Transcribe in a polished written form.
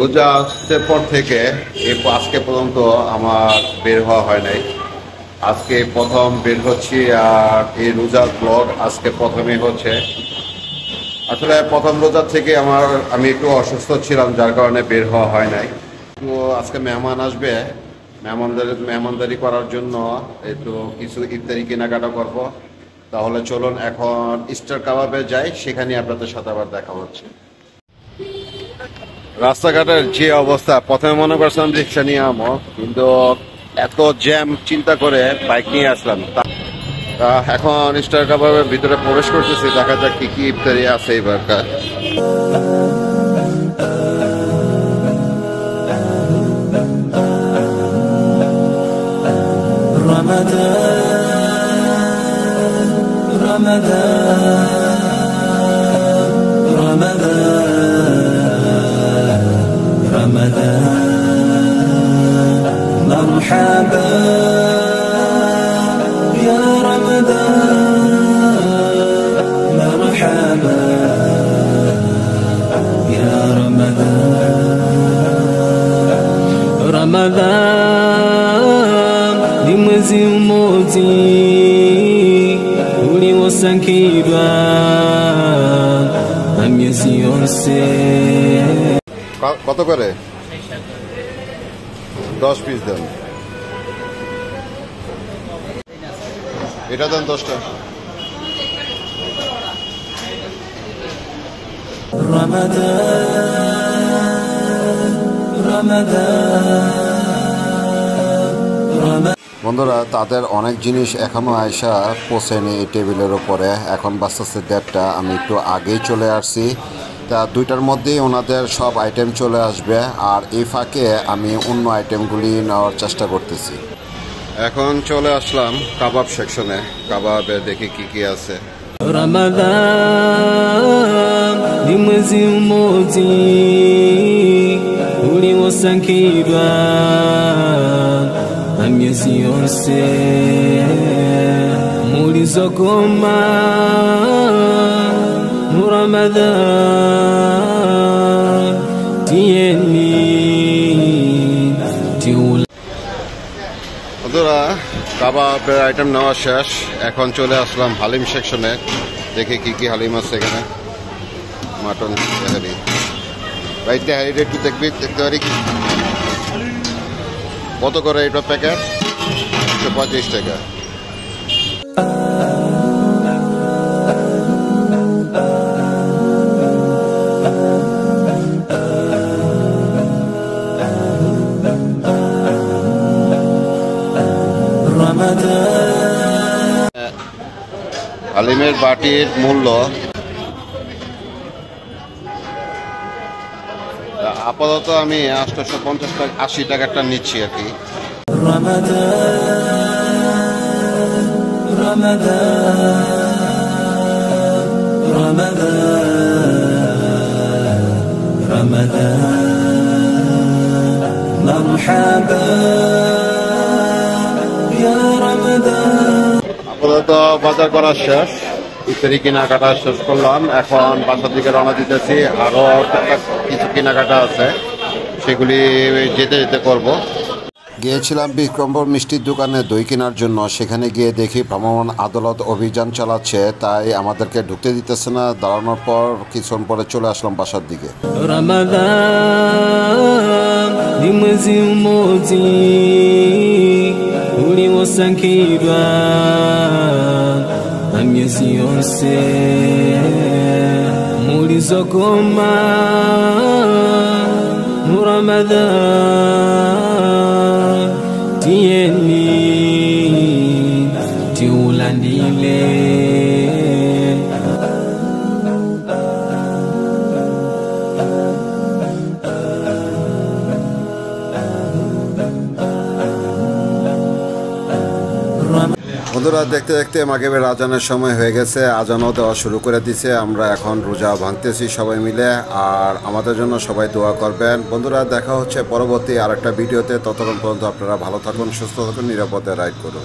রোজা আসতে পর থেকে আজকে পর্যন্ত আমার বের হওয়া হয় নাই। আজকে প্রথম বের হচ্ছি, আর এই রোজার ব্লগ আজকে প্রথমেই হচ্ছে। আসলে প্রথম রোজার থেকে আমি একটু অসুস্থ ছিলাম, যার কারণে বের হওয়া হয় নাই। তো আজকে মেহমান আসবে, মেহমানদারি করার জন্য একটু কিছু ইফতারি কেনাকাটা করব। তাহলে চলুন এখন স্টার কাবাবে যাই, সেখানে আপনাদের সাথে আবার দেখা হচ্ছে। রাস্তাঘাটের যে অবস্থা, প্রথমে মনে করছিলাম রিক্সা নিয়ে আমো, কিন্তু এত জ্যাম চিন্তা করে বাইক নিয়ে আসলাম। এখন স্টার কাবাবের ভিতরে প্রবেশ করতেছি, দেখা যাক কি কি ইফতারি আছে এবারকার। مرحبا يا رمضان مرحبا يا رمضان رمضان ni mwezi mmoja uliosakirwa na miezi yose. কত করে? 10 পিস দেন। এটা দেন 10টা। বন্ধুরা, তাদের অনেক জিনিস এখনো আয়সা পৌঁছেনি এই টেবিলের উপরে। এখন বাঁচতেছে 1:30। আমি একটু আগেই চলে আসছি। তা 2টার মধ্যেই ওনাদের সব আইটেম চলে আসবে, আর এই ফাঁকে আমি অন্য আইটেমগুলি নেওয়ার চেষ্টা করতেছি। এখন চলে আসলাম কাবাব সেকশনে। কাবাবে দেখি কি কি আছে। Ramadan ni mwezi mmoja uliosakirwa na miezi yose mulizokoma Ramadan tieni tiula. বন্ধুরা, কাবাবের আইটেম নেওয়া শেষ। এখন চলে আসলাম হালিম সেকশনে। দেখি কি কি হালিম আছে এখানে। মাটন তেহারি, ভাই তেহারিটা একটু দেখতে পারি কত করে এটা প্যাকেট? 135 টাকা। হালিমের বাটির মূল্য আপাতত আমি 850 টাকা 80 টাকাটা নিচ্ছি আর কি। আপাতত বাজার করা শেষ, ইফতারি কেনাকাটা শেষ করলাম। এখন বাসার দিকে রওনা দিতেছি। আরো কিছু কেনাকাটা আছে, সেগুলি যেতে যেতে করব। গিয়েছিলাম বিক্রমপুর মিষ্টির দোকানে দই কেনার জন্য। সেখানে গিয়ে দেখি ভ্রাম্যমাণ আদালত অভিযান চালাচ্ছে, তাই আমাদেরকে ঢুকতে দিতেছে না। দাঁড়ানোর পর কিছুক্ষণ পরে চলে আসলাম বাসার দিকে। Ramadan ni mwezi mmoja uliosakirwa na miezi yose mulizokoma Ramadan tieni tiulandile. বন্ধুরা, দেখতে দেখতে মাগরিবের আজানের সময় হয়ে গেছে। আজানও দেওয়া শুরু করে দিছে। আমরা এখন রোজা ভাঙতেছি সবাই মিলে, আর আমাদের জন্য সবাই দোয়া করবেন। বন্ধুরা, দেখা হচ্ছে পরবর্তী আরেকটা ভিডিওতে। ততক্ষণ পর্যন্ত আপনারা ভালো থাকুন, সুস্থ থাকুন, নিরাপদে রাইড করুন।